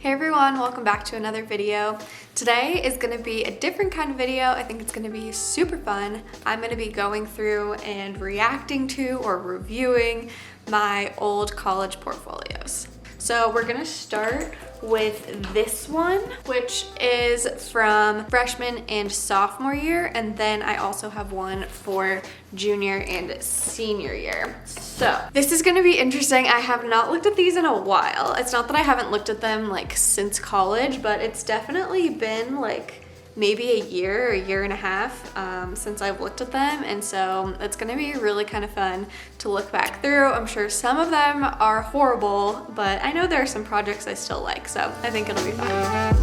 Hey everyone, welcome back to another video. Today is going to be a different kind of video. I think it's going to be super fun. I'm going to be going through and reacting to or reviewing my old college portfolios. So we're going to start with this one, which is from freshman and sophomore year, and then I also have one for junior and senior year. So this is going to be interesting. I have not looked at these in a while. It's not that I haven't looked at them like since college, but it's definitely been like maybe a year or a year and a half since I've looked at them, and so it's gonna be really kind of fun to look back through. I'm sure some of them are horrible, but I know there are some projects I still like, so I think it'll be fun.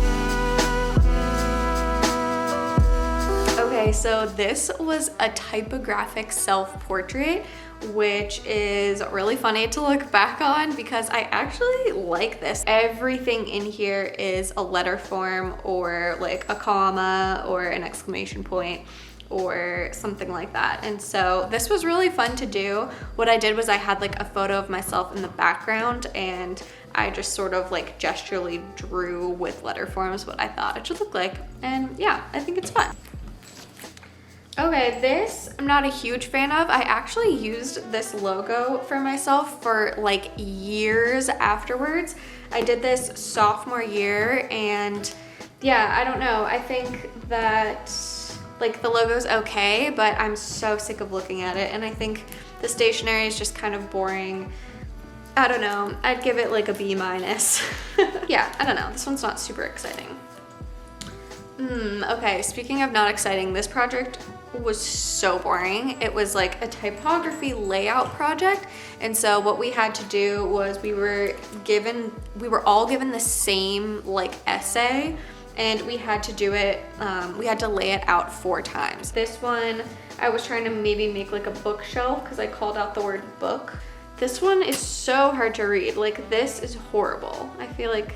Okay, so this was a typographic self-portrait, which is really funny to look back on because I actually like this. Everything in here is a letter form or like a comma or an exclamation point or something like that. And so this was really fun to do. What I did was I had like a photo of myself in the background and I just sort of like gesturally drew with letter forms what I thought it should look like. And yeah, I think it's fun. Okay, this I'm not a huge fan of. I actually used this logo for myself for like years afterwards. I did this sophomore year and yeah, I don't know. I think that like the logo's okay, but I'm so sick of looking at it and I think the stationery is just kind of boring. I don't know. I'd give it like a B-. Yeah, I don't know. This one's not super exciting. Okay, speaking of not exciting, this project was so boring. It was like a typography layout project, and so what we had to do was we were all given the same like essay, and we had to do it, we had to lay it out 4 times. This one, I was trying to maybe make like a bookshelf because I called out the word book. This one is so hard to read. Like this is horrible. I feel like,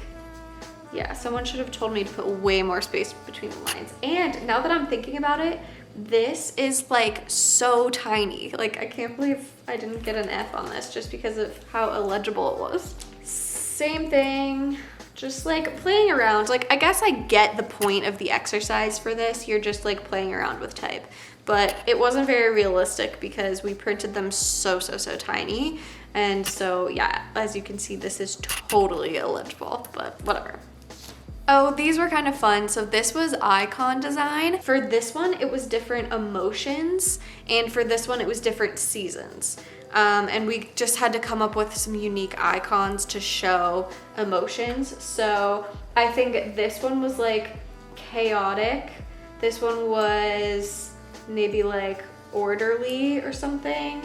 yeah, someone should have told me to put way more space between the lines. And now that I'm thinking about it, this is like so tiny. Like I can't believe I didn't get an F on this just because of how illegible it was. Same thing, just like playing around. Like I guess I get the point of the exercise for this. You're just like playing around with type, but it wasn't very realistic because we printed them so tiny. And so yeah, as you can see, this is totally illegible, but whatever. Oh, these were kind of fun. So this was icon design. For this one, it was different emotions. And for this one, it was different seasons. And we just had to come up with some unique icons to show emotions. So I think this one was like chaotic. This one was maybe like orderly or something.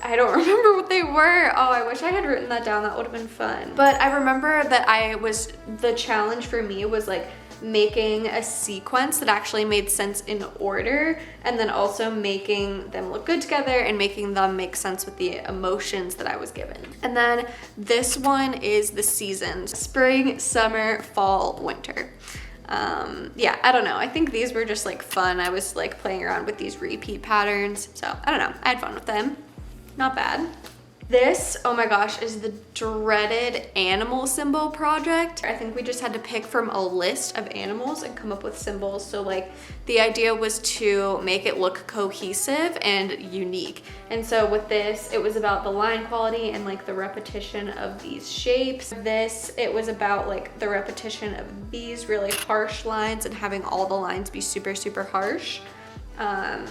I don't remember what they were. Oh, I wish I had written that down. That would have been fun. But I remember that the challenge for me was like making a sequence that actually made sense in order, and then also making them look good together and making them make sense with the emotions that I was given. And then this one is the seasons: spring, summer, fall, winter. Yeah, I don't know. I think these were just like fun. I was like playing around with these repeat patterns. So I don't know. I had fun with them. Not bad. This, oh my gosh, is the dreaded animal symbol project. I think we just had to pick from a list of animals and come up with symbols. So like the idea was to make it look cohesive and unique. And so with this, it was about the line quality and like the repetition of these shapes. This, it was about like the repetition of these really harsh lines and having all the lines be super harsh.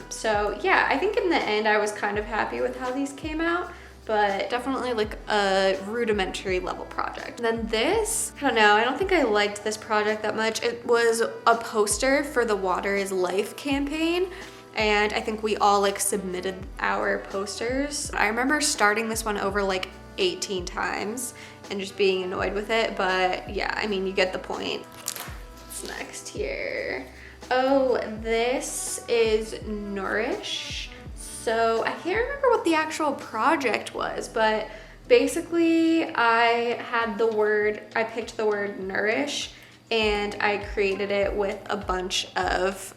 So yeah, I think in the end I was kind of happy with how these came out, but definitely like a rudimentary level project. And then this, I don't know, I don't think I liked this project that much. It was a poster for the Water is Life campaign, and I think we all like submitted our posters. I remember starting this one over like 18 times and just being annoyed with it, but yeah, I mean, you get the point. What's next here? Oh, this is Nourish. So I can't remember what the actual project was, but basically I picked the word nourish and I created it with a bunch of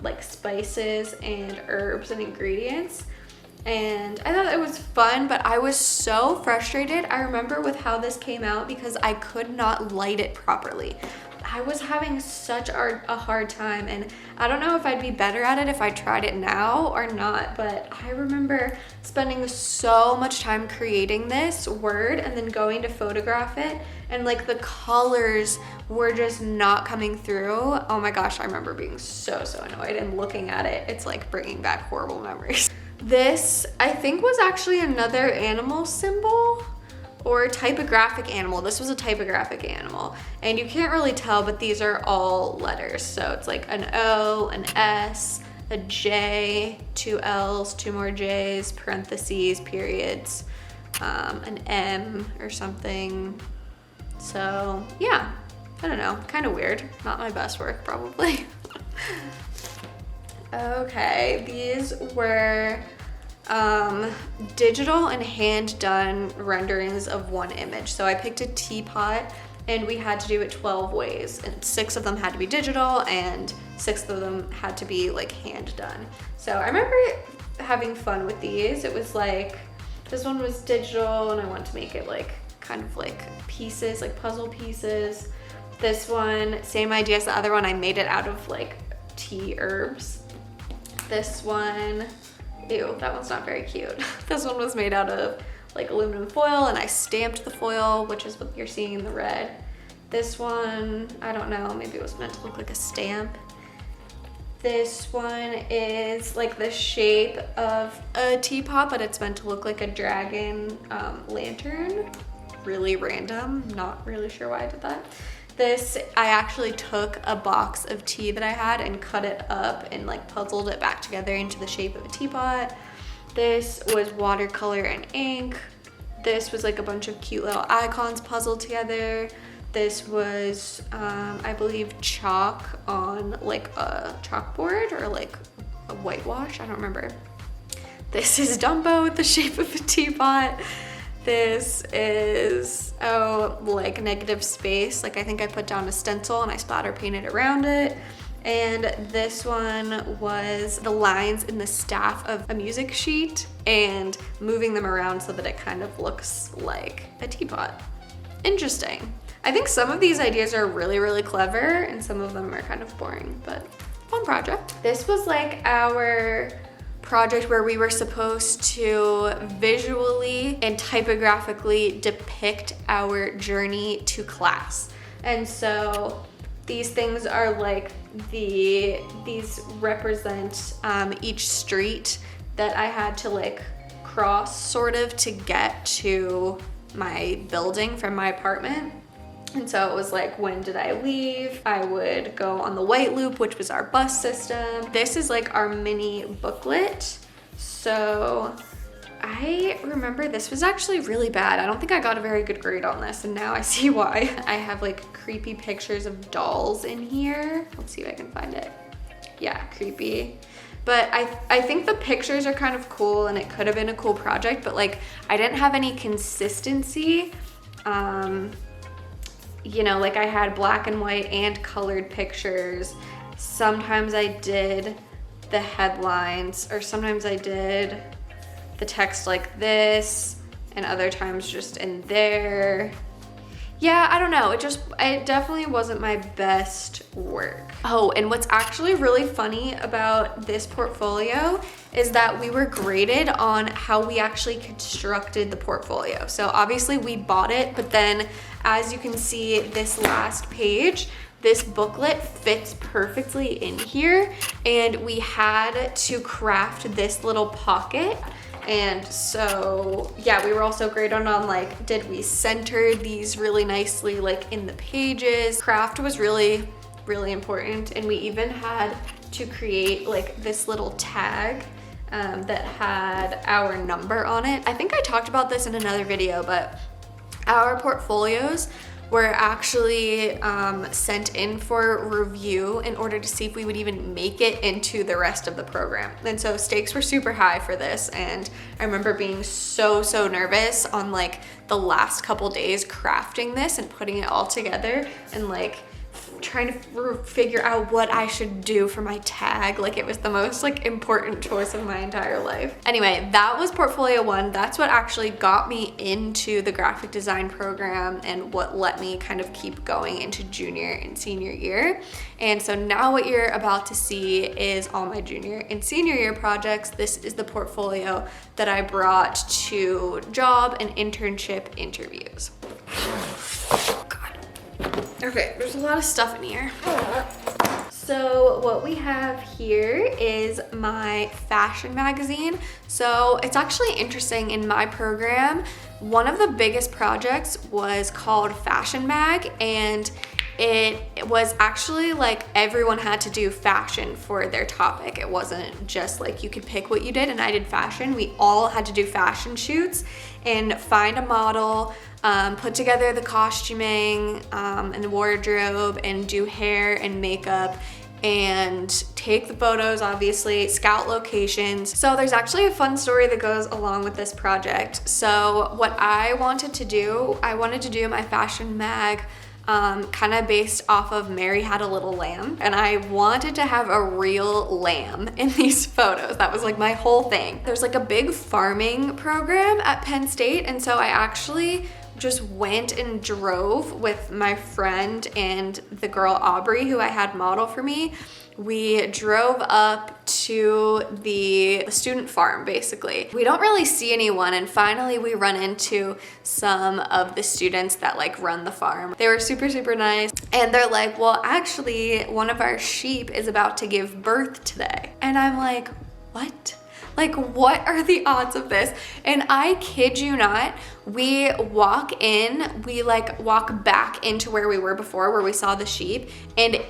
like spices and herbs and ingredients. and I thought it was fun, but I was so frustrated. I remember with how this came out because I could not light it properly. I was having such a hard time, and I don't know if I'd be better at it if I tried it now or not, but I remember spending so much time creating this word and then going to photograph it, and like the colors were just not coming through. Oh my gosh, I remember being so annoyed, and looking at it, it's like bringing back horrible memories. This, I think, was actually another animal symbol or a typographic animal. This was a typographic animal, and you can't really tell, but these are all letters. So it's like an O, an S, a J, 2 L's, 2 more J's, parentheses, periods, an M or something. So yeah, I don't know, kind of weird. Not my best work, probably. Okay, these were digital and hand done renderings of one image. So I picked a teapot, and we had to do it 12 ways, and 6 of them had to be digital and 6 of them had to be like hand done. So I remember having fun with these. It was like, this one was digital and I wanted to make it like kind of like pieces, like puzzle pieces. This one, same idea as the other one, I made it out of like tea herbs. This one, ew, that one's not very cute. This one was made out of like aluminum foil, and I stamped the foil, which is what you're seeing in the red. This one, I don't know, maybe it was meant to look like a stamp. This one is like the shape of a teapot, but it's meant to look like a dragon lantern. Really random, not really sure why I did that. This, I actually took a box of tea that I had and cut it up and like puzzled it back together into the shape of a teapot. This was watercolor and ink. This was like a bunch of cute little icons puzzled together. This was, I believe, chalk on like a chalkboard or like a whitewash, I don't remember. This is Dumbo with the shape of a teapot. This is, like negative space. Like I think I put down a stencil and I splatter painted around it. And this one was the lines in the staff of a music sheet and moving them around so that it kind of looks like a teapot. Interesting. I think some of these ideas are really clever and some of them are kind of boring, but fun project. This was like our project where we were supposed to visually and typographically depict our journey to class. And so these things are like these represent each street that I had to like cross sort of to get to my building from my apartment. And so it was like, when did I leave? I would go on the white loop, which was our bus system. This is like our mini booklet. So I remember this was actually really bad. I don't think I got a very good grade on this, and now I see why. I have like creepy pictures of dolls in here. Let's see if I can find it. Yeah, creepy. But I think the pictures are kind of cool and it could have been a cool project, but like I didn't have any consistency. You know, like I had black and white and colored pictures. Sometimes I did the headlines, or sometimes I did the text like this, and other times just in there. Yeah, I don't know, it definitely wasn't my best work. Oh, and what's actually really funny about this portfolio is that we were graded on how we actually constructed the portfolio. So obviously we bought it, but then as you can see, this last page, this booklet fits perfectly in here, and we had to craft this little pocket. And so, yeah, we were also graded on like, did we center these really nicely like in the pages? Craft was really important, and we even had to create like this little tag that had our number on it. I think I talked about this in another video, but our portfolios were actually sent in for review in order to see if we would even make it into the rest of the program. And so stakes were super high for this, and I remember being so nervous on like the last couple days crafting this and putting it all together and like trying to figure out what I should do for my tag. Like it was the most like important choice of my entire life. Anyway, that was portfolio 1. That's what actually got me into the graphic design program and what let me kind of keep going into junior and senior year. And so now what you're about to see is all my junior and senior year projects. This is the portfolio that I brought to job and internship interviews. Okay, there's a lot of stuff in here. So what we have here is my fashion magazine. So it's actually interesting, in my program, one of the biggest projects was called Fashion Mag, and it was actually like everyone had to do fashion for their topic. It wasn't just like you could pick what you did, and I did fashion. We all had to do fashion shoots and find a model, put together the costuming and the wardrobe, and do hair and makeup, and take the photos, obviously, scout locations. So there's actually a fun story that goes along with this project. So what I wanted to do my fashion mag kind of based off of Mary Had a Little Lamb, and I wanted to have a real lamb in these photos. That was like my whole thing. There's like a big farming program at Penn State, and so I actually just went and drove with my friend and the girl Aubrey, who I had model for me. We drove up to the student farm, basically. We don't really see anyone, and finally we run into some of the students that like run the farm. They were super, super nice, and they're like, well, actually, one of our sheep is about to give birth today. And I'm like, what? Like, what are the odds of this? And I kid you not, we walk back into where we were before, where we saw the sheep, and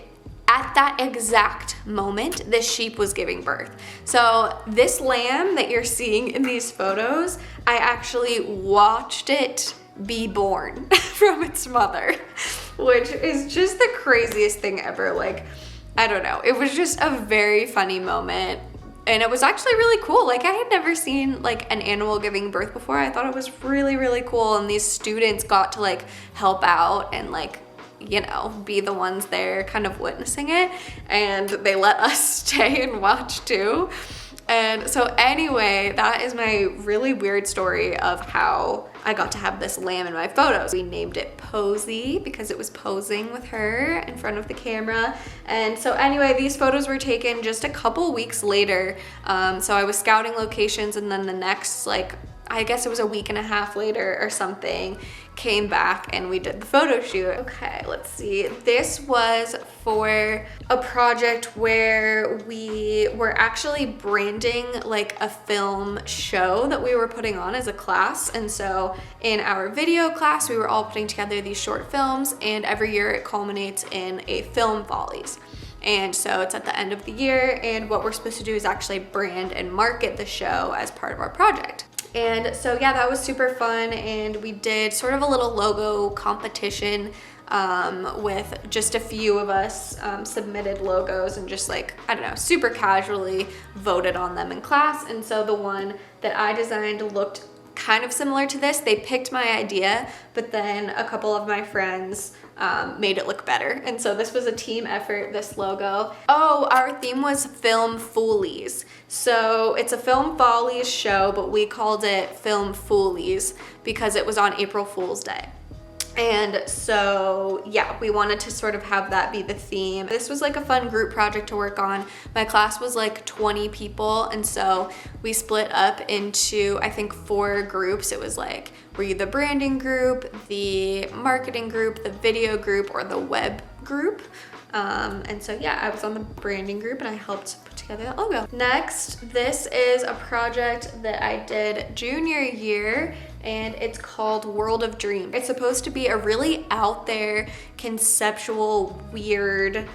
at that exact moment, the sheep was giving birth. So this lamb that you're seeing in these photos, I actually watched it be born from its mother, which is just the craziest thing ever. Like, I don't know. It was just a very funny moment. And it was actually really cool. Like, I had never seen like an animal giving birth before. I thought it was really, really cool. And these students got to like help out and like, you know, be the ones there kind of witnessing it. And they let us stay and watch too. And so anyway, that is my really weird story of how I got to have this lamb in my photos. We named it Posy because it was posing with her in front of the camera. And so anyway, these photos were taken just a couple weeks later. So I was scouting locations, and then the next, like, I guess it was a week and a half later or something, came back and we did the photo shoot. Okay, let's see. This was for a project where we were actually branding like a film show that we were putting on as a class. And so in our video class, we were all putting together these short films, and every year it culminates in a film follies. And so it's at the end of the year, and what we're supposed to do is actually brand and market the show as part of our project. And so yeah, that was super fun, and we did sort of a little logo competition with just a few of us submitted logos, and just like, I don't know, super casually voted on them in class. And so the one that I designed looked kind of similar to this. They picked my idea, but then a couple of my friends made it look better. And so this was a team effort, this logo. Oh, our theme was Film Foolies. So it's a Film Follies show, but we called it Film Foolies because it was on April Fool's Day. And so yeah, we wanted to sort of have that be the theme. This was like a fun group project to work on. My class was like 20 people, and so we split up into, I think, 4 groups. It was like, were you the branding group, the marketing group, the video group, or the web group? And so yeah, I was on the branding group and I helped put together that logo. Next, this is a project that I did junior year, and it's called World of Dreams. It's supposed to be a really out there, conceptual, weird,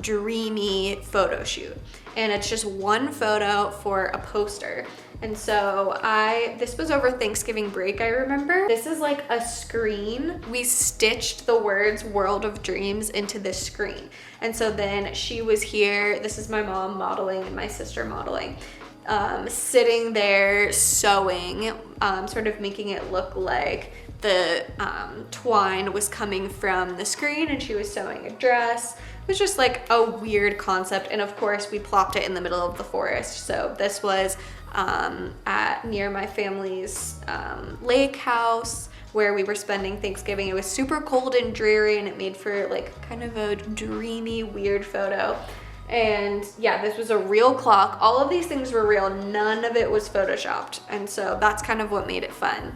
dreamy photo shoot. And it's just one photo for a poster. And so this was over Thanksgiving break, I remember. This is like a screen. We stitched the words World of Dreams into this screen. And so then she was here. This is my mom modeling and my sister modeling. Sitting there sewing, sort of making it look like the twine was coming from the screen and she was sewing a dress. It was just like a weird concept. And of course we plopped it in the middle of the forest. So this was near my family's lake house where we were spending Thanksgiving. It was super cold and dreary and it made for like kind of a dreamy, weird photo. And yeah, this was a real clock. All of these things were real. None of it was photoshopped. And so that's kind of what made it fun.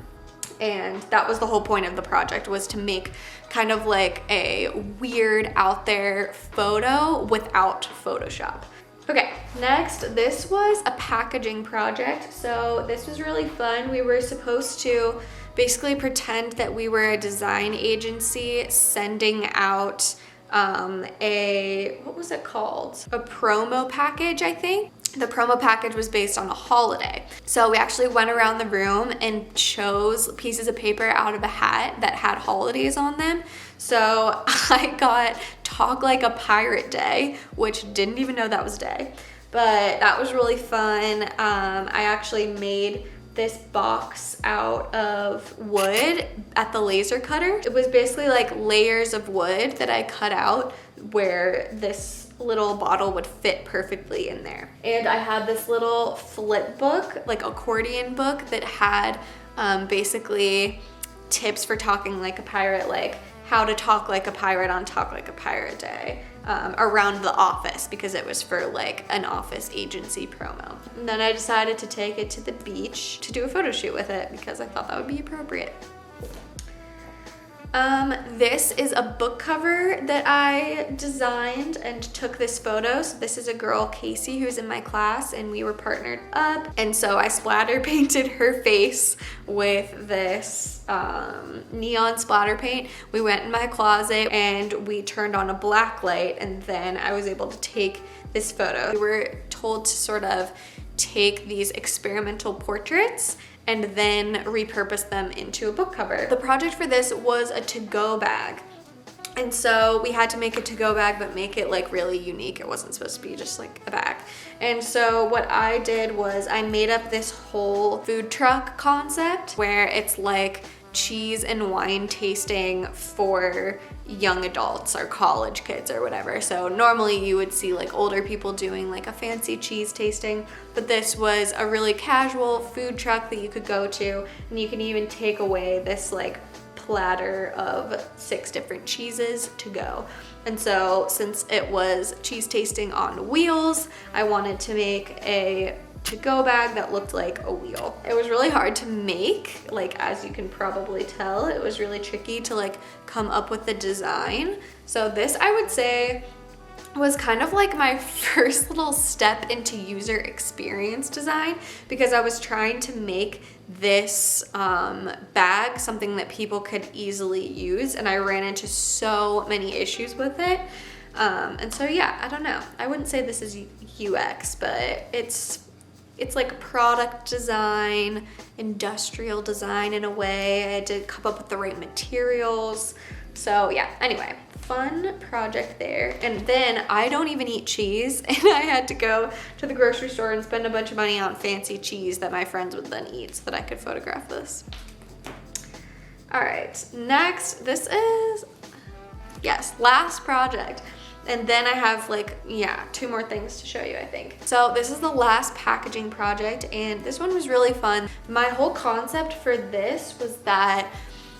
And that was the whole point of the project, was to make kind of like a weird out there photo without Photoshop. Okay, next, this was a packaging project. So this was really fun. We were supposed to basically pretend that we were a design agency sending out what was it called? A promo package, I think. The promo package was based on a holiday. So we actually went around the room and chose pieces of paper out of a hat that had holidays on them. So I got Talk Like a Pirate Day, which didn't even know that was a day, but that was really fun. I actually made this box out of wood at the laser cutter. It was basically like layers of wood that I cut out where this little bottle would fit perfectly in there. And I had this little flip book, like accordion book, that had basically tips for talking like a pirate, like how to talk like a pirate on Talk Like a Pirate Day, around the office, because it was for like an office agency promo. And then I decided to take it to the beach to do a photo shoot with it because I thought that would be appropriate. This is a book cover that I designed and took this photo. So this is a girl, Casey, who's in my class, and we were partnered up. And so I splatter painted her face with this neon splatter paint. We went in my closet and we turned on a black light, and then I was able to take this photo. We were told to sort of take these experimental portraits and then repurpose them into a book cover. The project for this was a to-go bag. And so we had to make a to-go bag, but make it like really unique. It wasn't supposed to be just like a bag. And so what I did was I made up this whole food truck concept where it's like cheese and wine tasting for young adults or college kids or whatever. So normally you would see like older people doing like a fancy cheese tasting, but this was a really casual food truck that you could go to, and you can even take away this like platter of 6 different cheeses to go. And so since it was cheese tasting on wheels, I wanted to make a to-go bag that looked like a wheel. It was really hard to make, like as you can probably tell. It was really tricky to like come up with the design. So this, I would say, was kind of like my first little step into user experience design, because I was trying to make this bag something that people could easily use, and I ran into so many issues with it. And so yeah, I don't know. I wouldn't say this is UX, but it's like product design, industrial design in a way. I had to come up with the right materials. So yeah, anyway, fun project there. And then I don't even eat cheese, and I had to go to the grocery store and spend a bunch of money on fancy cheese that my friends would then eat so that I could photograph this. All right, next, this is, yes, last project. And then I have like, yeah, 2 more things to show you, I think. So this is the last packaging project, and this one was really fun. My whole concept for this was that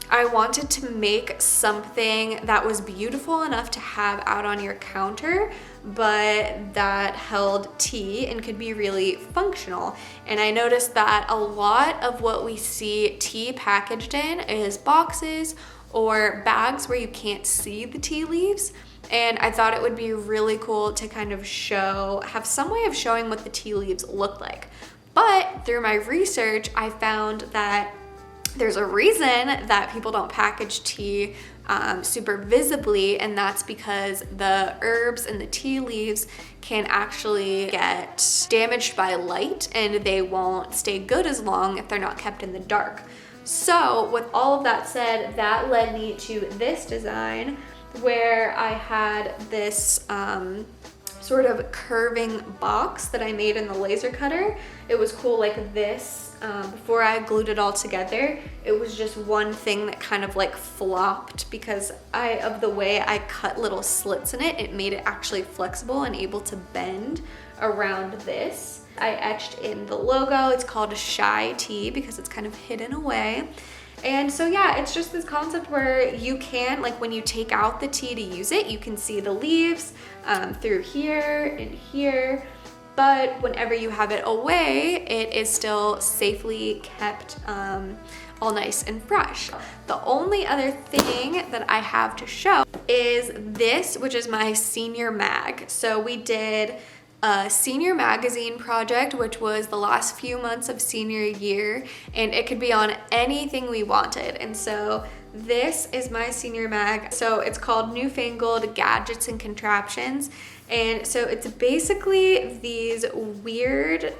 I wanted to make something that was beautiful enough to have out on your counter, but that held tea and could be really functional. And I noticed that a lot of what we see tea packaged in is boxes or bags where you can't see the tea leaves. And I thought it would be really cool to kind of have some way of showing what the tea leaves look like. But through my research, I found that there's a reason that people don't package tea super visibly, and that's because the herbs and the tea leaves can actually get damaged by light, and they won't stay good as long if they're not kept in the dark. So with all of that said, that led me to this design, where I had this sort of curving box that I made in the laser cutter. It was cool like this. Before I glued it all together, it was just one thing that kind of like flopped because of the way I cut little slits in it. It made it actually flexible and able to bend around this. I etched in the logo. It's called a Shy Tea because it's kind of hidden away. And so yeah, it's just this concept where you can, like when you take out the tea to use it, you can see the leaves through here and here. But whenever you have it away, it is still safely kept all nice and fresh. The only other thing that I have to show is this, which is my senior mag. So we did a senior magazine project, which was the last few months of senior year, and it could be on anything we wanted. And so this is my senior mag. So it's called Newfangled Gadgets and Contraptions. And so it's basically these weird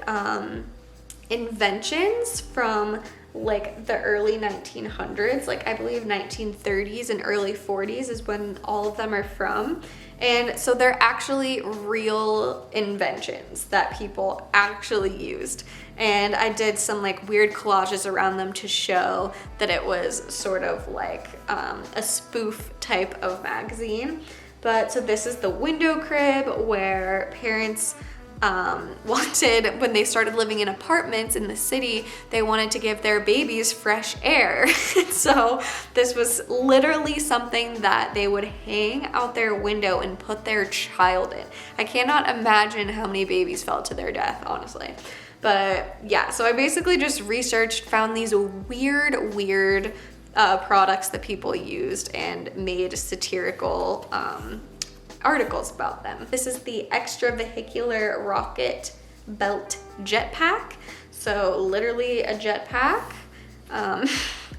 inventions from like the early 1900s, like I believe 1930s and early 40s is when all of them are from. And so they're actually real inventions that people actually used. And I did some like weird collages around them to show that it was sort of like a spoof type of magazine. But so this is the window crib where parents wanted, when they started living in apartments in the city, they wanted to give their babies fresh air. So this was literally something that they would hang out their window and put their child in. I cannot imagine how many babies fell to their death, honestly. But yeah, so I basically just researched, found these weird products that people used and made satirical articles about them. This is the extravehicular rocket belt jetpack. So literally a jetpack,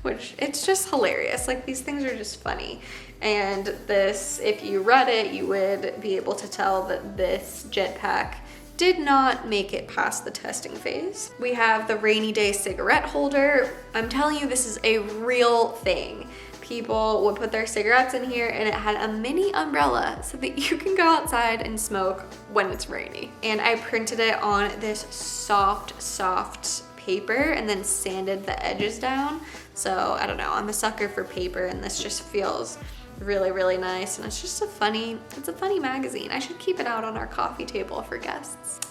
which it's just hilarious. Like these things are just funny. And this, if you read it, you would be able to tell that this jetpack did not make it past the testing phase. We have the rainy day cigarette holder. I'm telling you, this is a real thing. People would put their cigarettes in here and it had a mini umbrella so that you can go outside and smoke when it's rainy. And I printed it on this soft paper and then sanded the edges down. So I don't know, I'm a sucker for paper and this just feels really nice, and it's just a funny magazine. I should keep it out on our coffee table for guests.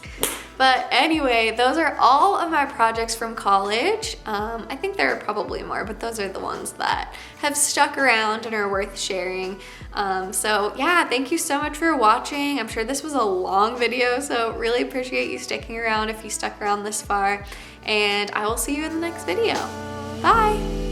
But anyway, those are all of my projects from college. I think there are probably more, but those are the ones that have stuck around and are worth sharing. So yeah, thank you so much for watching. I'm sure this was a long video, so really appreciate you sticking around if you stuck around this far, and I will see you in the next video. Bye.